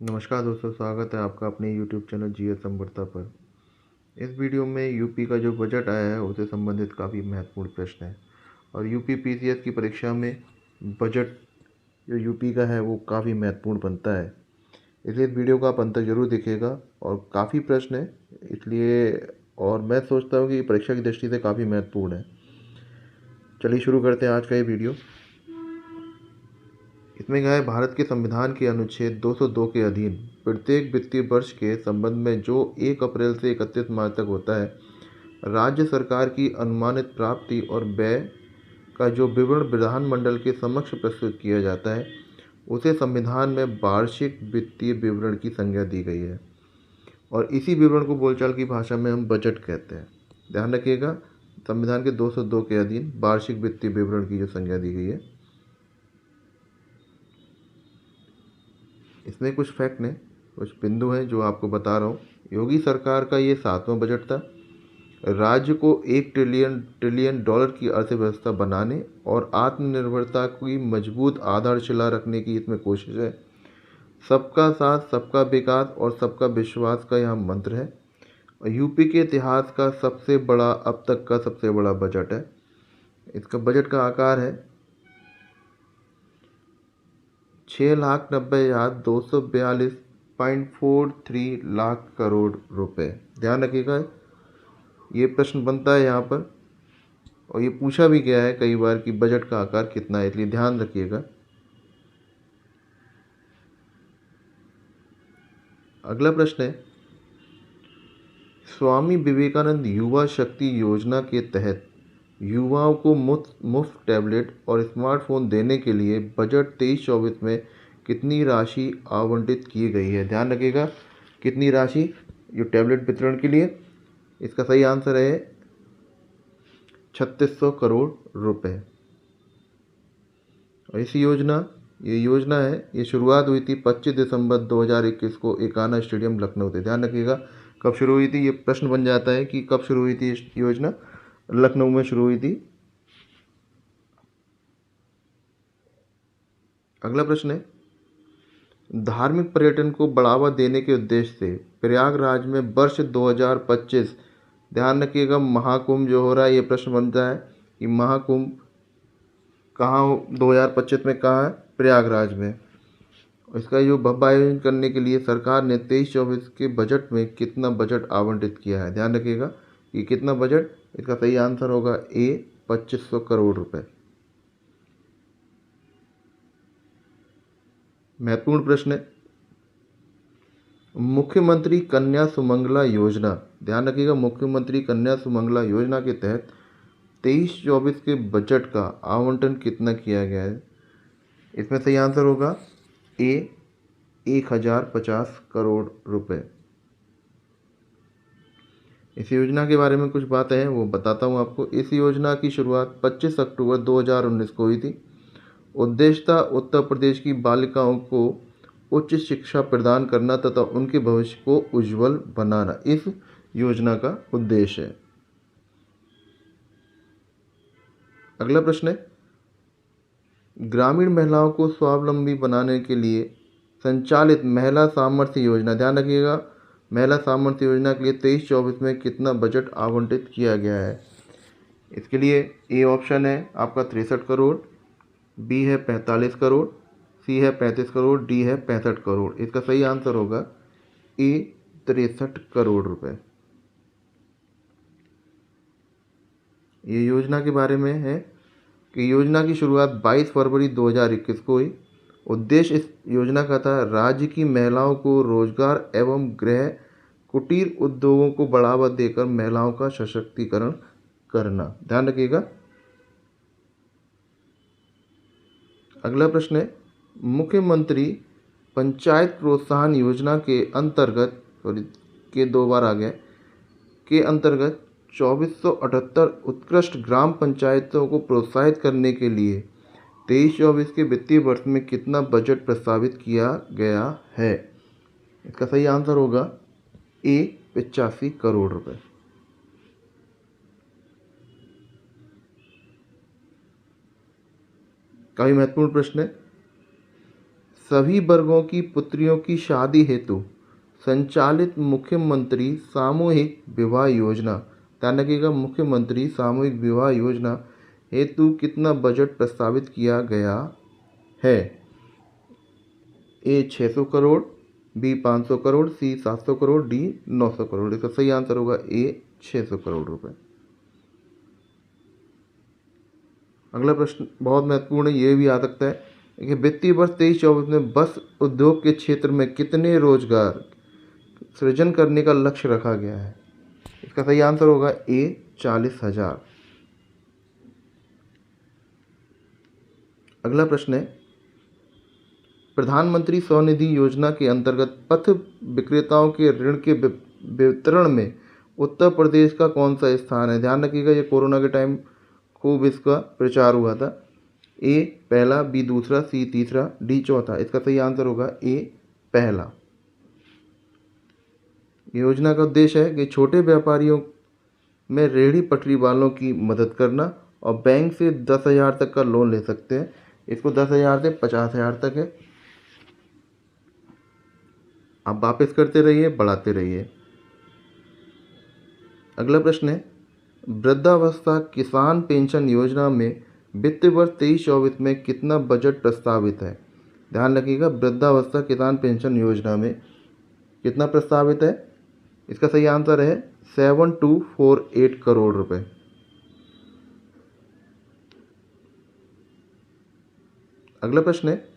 नमस्कार दोस्तों, स्वागत है आपका अपने यूट्यूब चैनल जीएस अमृता पर। इस वीडियो में यूपी का जो बजट आया है उससे संबंधित काफ़ी महत्वपूर्ण प्रश्न है। और यूपी पीसीएस की परीक्षा में बजट जो यूपी का है वो काफ़ी महत्वपूर्ण बनता है। इसलिए इस वीडियो को आप अंत तक जरूर देखिएगा। और काफ़ी प्रश्न है इसलिए, और मैं सोचता हूँ कि परीक्षा की दृष्टि से काफ़ी महत्वपूर्ण है। चलिए शुरू करते हैं आज का ये वीडियो। इसमें क्या है, भारत के संविधान के अनुच्छेद 202 के अधीन प्रत्येक वित्तीय वर्ष के संबंध में जो 1 अप्रैल से 31 मार्च तक होता है, राज्य सरकार की अनुमानित प्राप्ति और व्यय का जो विवरण विधानमंडल के समक्ष प्रस्तुत किया जाता है, उसे संविधान में वार्षिक वित्तीय विवरण की संज्ञा दी गई है। और इसी विवरण को बोलचाल की भाषा में हम बजट कहते हैं। ध्यान रखिएगा, संविधान के 202 के अधीन वार्षिक वित्तीय विवरण की जो संज्ञा दी गई है। इसमें कुछ फैक्ट ने कुछ बिंदु हैं जो आपको बता रहा हूँ। योगी सरकार का ये 7वां बजट था। राज्य को 1 ट्रिलियन डॉलर की अर्थव्यवस्था बनाने और आत्मनिर्भरता की मजबूत आधारशिला रखने की इसमें कोशिश है। सबका साथ, सबका विकास और सबका विश्वास का यह मंत्र है। और यूपी के इतिहास का सबसे बड़ा, अब तक का सबसे बड़ा बजट है। इसका बजट का आकार है 6,90,242.43 लाख करोड़ रुपए। ध्यान रखिएगा, ये प्रश्न बनता है यहाँ पर, और ये पूछा भी गया है कई बार कि बजट का आकार कितना है, इसलिए ध्यान रखिएगा। अगला प्रश्न है, स्वामी विवेकानंद युवा शक्ति योजना के तहत युवाओं को मुफ्त टैबलेट और स्मार्टफोन देने के लिए बजट 23-24 में कितनी राशि आवंटित की गई है। ध्यान रखिएगा, कितनी राशि जो टैबलेट वितरण के लिए। इसका सही आंसर है 3600 करोड़ रुपए। और ये योजना है, ये शुरुआत हुई थी 25 दिसंबर 2021 को एकाना स्टेडियम लखनऊ से। ध्यान रखिएगा कब शुरू हुई थी, ये प्रश्न बन जाता है कि कब शुरू हुई थी इस योजना। लखनऊ में शुरू हुई थी। अगला प्रश्न है, धार्मिक पर्यटन को बढ़ावा देने के उद्देश्य से प्रयागराज में वर्ष 2025, ध्यान रखिएगा, महाकुंभ जो हो रहा है, ये प्रश्न बनता है कि महाकुंभ कहाँ 2025 में कहाँ है, प्रयागराज में। इसका जो भव्य आयोजन करने के लिए सरकार ने 23-24 के बजट में कितना बजट आवंटित किया है। ध्यान रखिएगा कि कितना बजट। इसका सही आंसर होगा 2500 करोड़ रुपए। महत्वपूर्ण प्रश्न है, मुख्यमंत्री कन्या सुमंगला योजना, ध्यान रखिएगा, मुख्यमंत्री कन्या सुमंगला योजना के तहत 23-24 के बजट का आवंटन कितना किया गया है। इसमें सही आंसर होगा 1050 करोड़ रुपए। इस योजना के बारे में कुछ बातें हैं वो बताता हूँ आपको। इस योजना की शुरुआत 25 अक्टूबर 2019 को हुई थी। उद्देश्य था उत्तर प्रदेश की बालिकाओं को उच्च शिक्षा प्रदान करना तथा उनके भविष्य को उज्जवल बनाना इस योजना का उद्देश्य है। अगला प्रश्न है, ग्रामीण महिलाओं को स्वावलंबी बनाने के लिए संचालित महिला सामर्थ्य योजना, ध्यान रखिएगा, महिला सामर्थ्य योजना के लिए 23-24 में कितना बजट आवंटित किया गया है। इसके लिए ए ऑप्शन है आपका 63 करोड़, बी है 45 करोड़, सी है 35 करोड़, डी है 65 करोड़। इसका सही आंसर होगा ए 63 करोड़ रुपए। ये योजना के बारे में है कि योजना की शुरुआत 22 फरवरी 2021 को हुई। उद्देश्य इस योजना का था राज्य की महिलाओं को रोजगार एवं गृह कुटीर उद्योगों को बढ़ावा देकर महिलाओं का सशक्तिकरण करना। ध्यान रखिएगा। अगला प्रश्न है, मुख्यमंत्री पंचायत प्रोत्साहन योजना के अंतर्गत, के 2 बार आ गया, के अंतर्गत 2478 उत्कृष्ट ग्राम पंचायतों को प्रोत्साहित करने के लिए 23-24 के वित्तीय वर्ष में कितना बजट प्रस्तावित किया गया है। इसका सही आंसर होगा ए 85 करोड़ रुपए। काफ़ी महत्वपूर्ण प्रश्न है। सभी वर्गों की पुत्रियों की शादी हेतु संचालित मुख्यमंत्री सामूहिक विवाह योजना, ध्यान रखिएगा, मुख्यमंत्री सामूहिक विवाह योजना हेतु कितना बजट प्रस्तावित किया गया है? ए 600 करोड़, बी 500 करोड़, सी 700 करोड़, डी 900 करोड़। इसका सही आंसर होगा ए 600 करोड़ रुपए। अगला प्रश्न बहुत महत्वपूर्ण है, ये भी आ सकता है कि वित्तीय वर्ष 23-24 में बस उद्योग के क्षेत्र में कितने रोजगार सृजन करने का लक्ष्य रखा गया है? इसका सही आंसर होगा ए 40,000। अगला प्रश्न है, प्रधानमंत्री स्वनिधि योजना के अंतर्गत पथ विक्रेताओं के ऋण के वितरण में उत्तर प्रदेश का कौन सा स्थान है? ध्यान रखिएगा, ये कोरोना के टाइम खूब इसका प्रचार हुआ था। ए पहला, बी दूसरा, सी तीसरा, डी चौथा। इसका सही आंसर होगा ए पहला। योजना का उद्देश्य है कि छोटे व्यापारियों में रेहड़ी पटरी वालों की मदद करना और बैंक से 10,000 तक का लोन ले सकते हैं। इसको 10,000 से 50,000 तक है। आप वापस करते रहिए, बढ़ाते रहिए। अगला प्रश्न है, वृद्धावस्था किसान पेंशन योजना में वित्त वर्ष 23-24 में कितना बजट प्रस्तावित है? ध्यान रखिएगा, वृद्धावस्था किसान पेंशन योजना में कितना प्रस्तावित है? इसका सही आंसर है 7248 करोड़ रुपए। अगला प्रश्न है,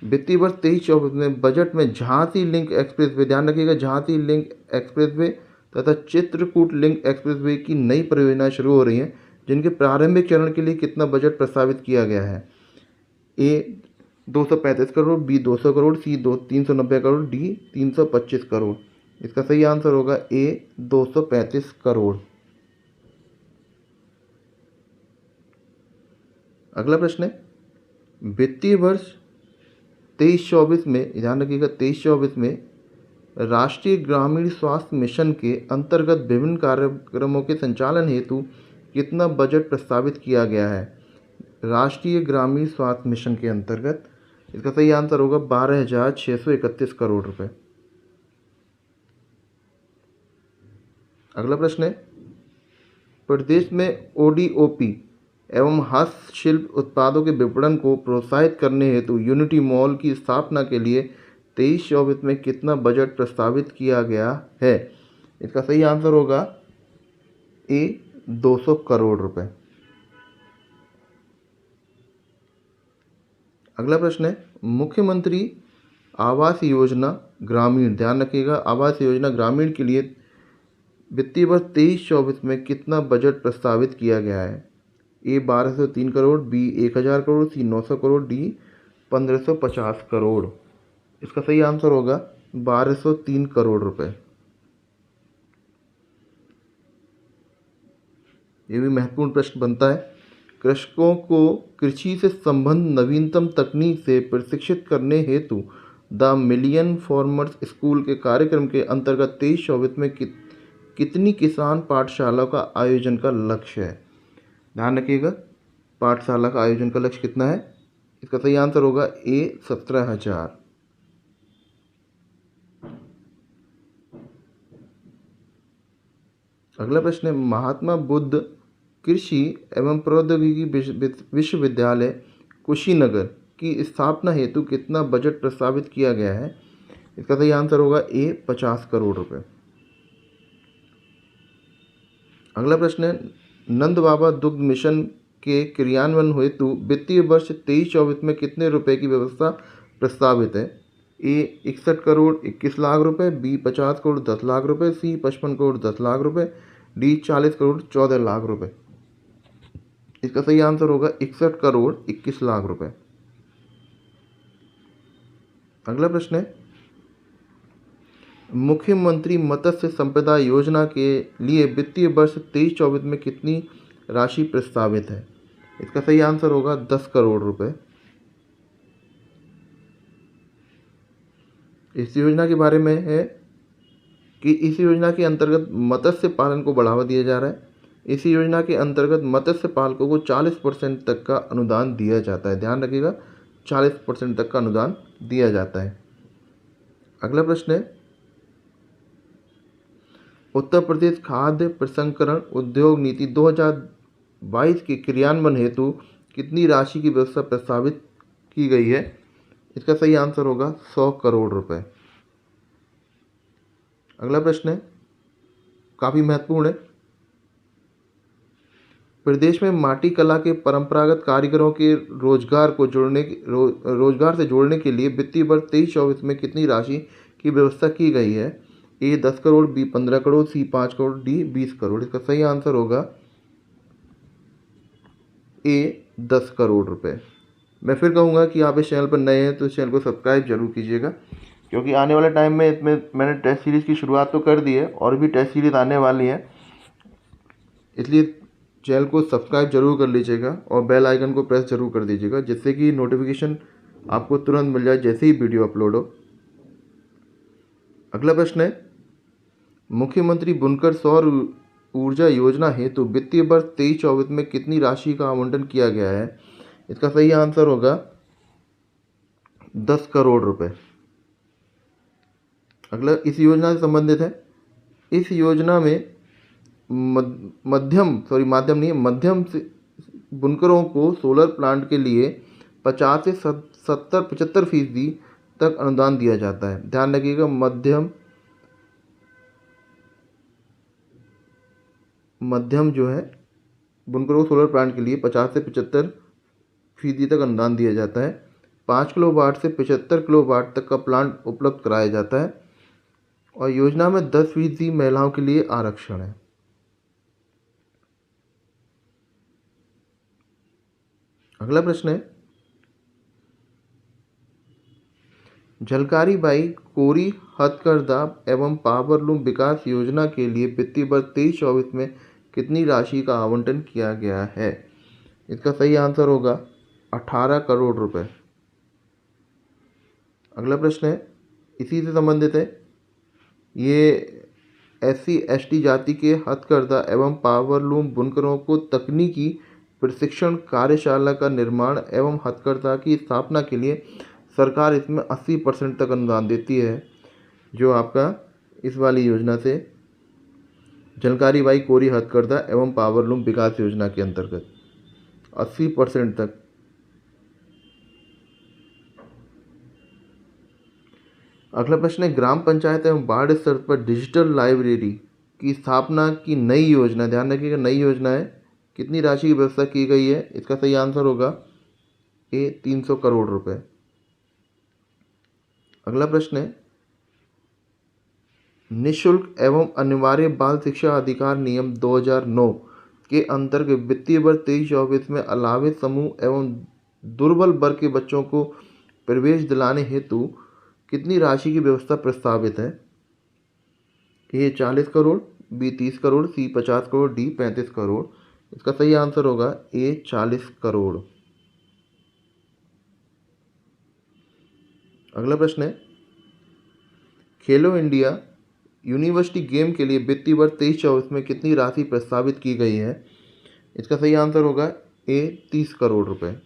वित्तीय वर्ष 23-24 में बजट में झांसी लिंक एक्सप्रेसवे, ध्यान रखिएगा, झांसी लिंक एक्सप्रेसवे तथा चित्रकूट लिंक एक्सप्रेसवे की नई परियोजनाएं शुरू हो रही हैं, जिनके प्रारंभिक चरण के लिए कितना बजट प्रस्तावित किया गया है? ए 235 करोड़, बी 200 करोड़, सी 390 करोड़, डी 325 करोड़। इसका सही आंसर होगा ए 235 करोड़। अगला प्रश्न है, वित्तीय वर्ष 23-24 में, ध्यान रखिएगा, 23-24 में राष्ट्रीय ग्रामीण स्वास्थ्य मिशन के अंतर्गत विभिन्न कार्यक्रमों के संचालन हेतु कितना बजट प्रस्तावित किया गया है? राष्ट्रीय ग्रामीण स्वास्थ्य मिशन के अंतर्गत इसका सही आंसर होगा 12,631 करोड़ रुपए। अगला प्रश्न है, प्रदेश में ओडीओपी एवं हस्तशिल्प उत्पादों के विपणन को प्रोत्साहित करने हेतु यूनिटी मॉल की स्थापना के लिए 23-24 में कितना बजट प्रस्तावित किया गया है? इसका सही आंसर होगा ए 200 करोड़ रुपए। अगला प्रश्न है, मुख्यमंत्री आवास योजना ग्रामीण, ध्यान रखिएगा, आवास योजना ग्रामीण के लिए वित्तीय वर्ष 23-24 में कितना बजट प्रस्तावित किया गया है? ए 1203 करोड़, बी 1000 करोड़, सी 900 करोड़, डी 1550 करोड़। इसका सही आंसर होगा 1203 करोड़ रुपए। ये भी महत्वपूर्ण प्रश्न बनता है, कृषकों को कृषि से संबंध नवीनतम तकनीक से प्रशिक्षित करने हेतु द मिलियन फार्मर्स स्कूल के कार्यक्रम के अंतर्गत 23-24 में कितनी किसान पाठशाला का आयोजन का लक्ष्य है? ध्यान रखिएगा, पाठशाला का आयोजन का लक्ष्य कितना है? इसका सही आंसर होगा ए 17,000। अगला प्रश्न है, महात्मा बुद्ध कृषि एवं प्रौद्योगिकी विश्वविद्यालय कुशीनगर की स्थापना हेतु कितना बजट प्रस्तावित किया गया है? इसका सही आंसर होगा ए 50 करोड़ रुपए। अगला प्रश्न है, नंद बाबा दुग्ध मिशन के क्रियान्वयन हेतु वित्तीय वर्ष 23-24 में कितने रुपए की व्यवस्था प्रस्तावित है? ए 61 करोड़ 21 लाख रुपए, बी 50 करोड़ 10 लाख रुपए, सी 55 करोड़ 10 लाख रुपए, डी 40 करोड़ 14 लाख रुपए। इसका सही आंसर होगा 61 करोड़ 21 लाख रुपए। अगला प्रश्न है, मुख्यमंत्री मत्स्य संपदा योजना के लिए वित्तीय वर्ष 23-24 में कितनी राशि प्रस्तावित है? इसका सही आंसर होगा 10 करोड़ रुपए। इस योजना के बारे में है कि इस योजना के अंतर्गत मत्स्य पालन को बढ़ावा दिया जा रहा है। इस योजना के अंतर्गत मत्स्य पालकों को 40% तक का अनुदान दिया जाता है। ध्यान रखिएगा, 40% तक का अनुदान दिया जाता है। अगला प्रश्न है, उत्तर प्रदेश खाद्य प्रसंस्करण उद्योग नीति 2022 के क्रियान्वयन हेतु कितनी राशि की व्यवस्था प्रस्तावित की गई है? इसका सही आंसर होगा 100 करोड़ रुपए। अगला प्रश्न है, काफ़ी महत्वपूर्ण है, प्रदेश में माटी कला के परंपरागत कारीगरों के रोजगार से जोड़ने के लिए वित्तीय वर्ष 23-24 में कितनी राशि की व्यवस्था की गई है? ए 10 करोड़, बी 15 करोड़, सी 5 करोड़, डी 20 करोड़। इसका सही आंसर होगा ए 10 करोड़ रुपए। मैं फिर कहूँगा कि आप इस चैनल पर नए हैं तो इस चैनल को सब्सक्राइब जरूर कीजिएगा, क्योंकि आने वाले टाइम में इसमें मैंने टेस्ट सीरीज़ की शुरुआत तो कर दी है और भी टेस्ट सीरीज़ आने वाली है, इसलिए चैनल को सब्सक्राइब जरूर कर लीजिएगा और बेल आइकन को प्रेस जरूर कर दीजिएगा, जिससे कि नोटिफिकेशन आपको तुरंत मिल जाए जैसे ही वीडियो अपलोड हो। अगला प्रश्न है, मुख्यमंत्री बुनकर सौर ऊर्जा योजना हेतु वित्तीय वर्ष 23-24 में कितनी राशि का आवंटन किया गया है? इसका सही आंसर होगा 10 करोड़ रुपए। अगला इस योजना से संबंधित है, इस योजना में मध्यम से बुनकरों को सोलर प्लांट के लिए 50 से 75% तक अनुदान दिया जाता है। ध्यान रखिएगा, मध्यम जो है बुनकरों को सोलर प्लांट के लिए 50 से 75% तक अनुदान दिया जाता है। 5 किलोवाट से 75 किलोवाट तक का प्लांट उपलब्ध कराया जाता है और योजना में 10% महिलाओं के लिए आरक्षण है। अगला प्रश्न है, झलकारी बाई कोरी हथकरघा एवं पावरलूम विकास योजना के लिए वित्तीय वर्ष 23-24 में कितनी राशि का आवंटन किया गया है? इसका सही आंसर होगा 18 करोड़ रुपए। अगला प्रश्न है, इसी से संबंधित है, ये SC/ST जाति के हथकरघा एवं पावरलूम बुनकरों को तकनीकी प्रशिक्षण कार्यशाला का निर्माण एवं हथकरघा की स्थापना के लिए सरकार इसमें 80% तक अनुदान देती है, जो आपका इस वाली योजना से झलकारी बाई कोरी हथकरघा एवं पावरलूम विकास योजना के अंतर्गत 80% तक। अगला प्रश्न है, ग्राम पंचायत एवं वार्ड स्तर पर डिजिटल लाइब्रेरी की स्थापना की नई योजना, ध्यान रखिएगा नई योजना है, कितनी राशि की व्यवस्था की गई है? इसका सही आंसर होगा ए 300 करोड़ रुपए। अगला प्रश्न है, निःशुल्क एवं अनिवार्य बाल शिक्षा अधिकार नियम 2009 के अंतर्गत वित्तीय वर्ष 23-24 में अलावित समूह एवं दुर्बल वर्ग के बच्चों को प्रवेश दिलाने हेतु कितनी राशि की व्यवस्था प्रस्तावित है? ए 40 करोड़, बी 30 करोड़, सी 50 करोड़, डी 35 करोड़। इसका सही आंसर होगा ए 40 करोड़। अगला प्रश्न है, खेलो इंडिया यूनिवर्सिटी गेम के लिए वित्तीय वर्ष 23-24 में कितनी राशि प्रस्तावित की गई है? इसका सही आंसर होगा ए 30 करोड़ रुपए।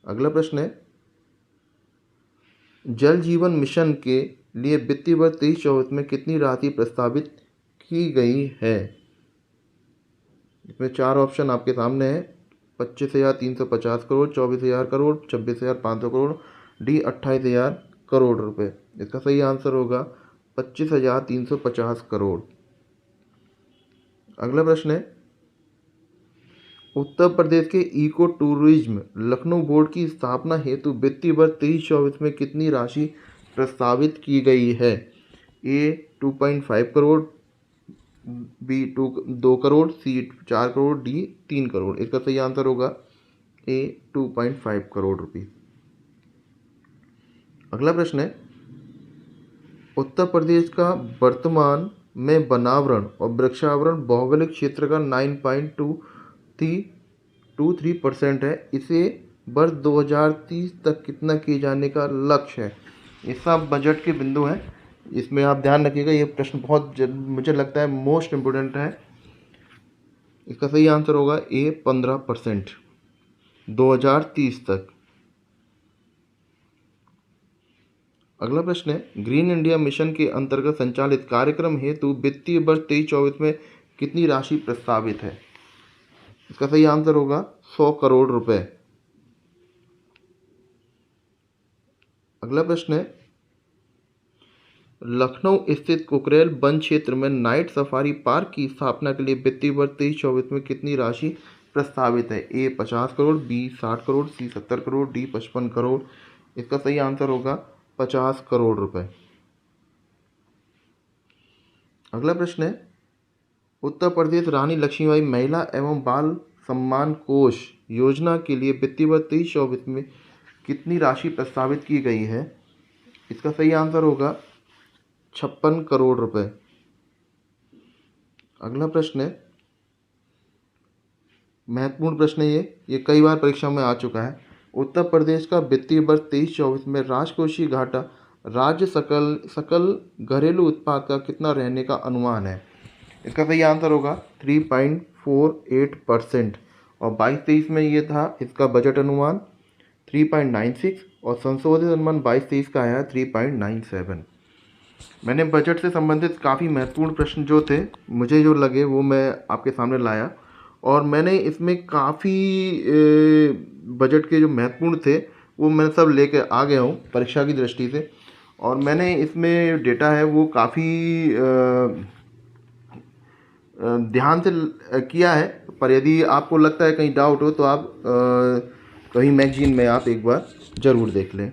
अगला प्रश्न है, जल जीवन मिशन के लिए वित्तीय वर्ष 23-24 में कितनी राशि प्रस्तावित की गई है? इसमें 4 ऑप्शन आपके सामने है, 25,350 करोड़, 24,000 करोड़, 26,500 करोड़, डी 28,000 करोड़ रुपए। इसका सही आंसर होगा 25,350 करोड़। अगला प्रश्न है, उत्तर प्रदेश के इको टूरिज्म लखनऊ बोर्ड की स्थापना हेतु वित्तीय वर्ष 23-24 में कितनी राशि प्रस्तावित की गई है? ए 2.5 करोड़, बी 2 करोड़, सी 4 करोड़, डी 3 करोड़। इसका सही आंसर होगा ए 2.5 करोड़ रुपये। अगला प्रश्न है, उत्तर प्रदेश का वर्तमान में वनावरण और वृक्षावरण भौगोलिक क्षेत्र का 9.23% है, इसे वर्ष 2030 तक कितना किए जाने का लक्ष्य है? ये सब बजट के बिंदु हैं, इसमें आप ध्यान रखिएगा, ये प्रश्न बहुत मुझे लगता है मोस्ट इम्पोर्टेंट है। इसका सही आंसर होगा ए 15%। 2030 तक। अगला प्रश्न है, ग्रीन इंडिया मिशन के अंतर्गत संचालित कार्यक्रम हेतु वित्तीय वर्ष 23-24 में कितनी राशि प्रस्तावित है? इसका सही आंसर होगा 100 करोड़ रुपए। अगला प्रश्न है, लखनऊ स्थित कुकरेल वन क्षेत्र में नाइट सफारी पार्क की स्थापना के लिए वित्तीय वर्ष 23-24 में कितनी राशि प्रस्तावित है? ए 50 करोड़, बी 60 करोड़, सी 70 करोड़, डी 55 करोड़। इसका सही आंसर होगा 50 करोड़ रुपए। अगला प्रश्न है, उत्तर प्रदेश रानी लक्ष्मीबाई महिला एवं बाल सम्मान कोष योजना के लिए वित्तीय वर्ष 23-24 में कितनी राशि प्रस्तावित की गई है? इसका सही आंसर होगा 56 करोड़ रुपए। अगला प्रश्न है, महत्वपूर्ण प्रश्न है ये कई बार परीक्षा में आ चुका है। उत्तर प्रदेश का वित्तीय वर्ष 23-24 में राजकोषीय घाटा राज्य सकल घरेलू उत्पाद का कितना रहने का अनुमान है? इसका सही आंसर होगा 3.48% और 22-23 में ये था इसका बजट अनुमान 3.96 और संशोधित अनुमान 22-23 का आया 3.97। मैंने बजट से संबंधित काफ़ी महत्वपूर्ण प्रश्न जो थे मुझे जो लगे वो मैं आपके सामने लाया और मैंने इसमें काफ़ी बजट के जो महत्वपूर्ण थे वो मैं सब लेके आ गया हूँ परीक्षा की दृष्टि से। और मैंने इसमें डेटा है वो काफ़ी ध्यान से किया है, पर यदि आपको लगता है कहीं डाउट हो तो आप कहीं मैगजीन में आप एक बार ज़रूर देख लें।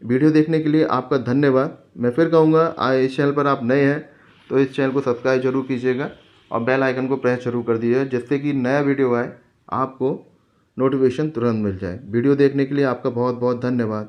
वीडियो देखने के लिए आपका धन्यवाद। मैं फिर कहूँगा इस चैनल पर आप नए हैं तो इस चैनल को सब्सक्राइब जरूर कीजिएगा और बेल आइकन को प्रेस जरूर कर दीजिएगा जिससे कि नया वीडियो आए आपको नोटिफिकेशन तुरंत मिल जाए। वीडियो देखने के लिए आपका बहुत बहुत धन्यवाद।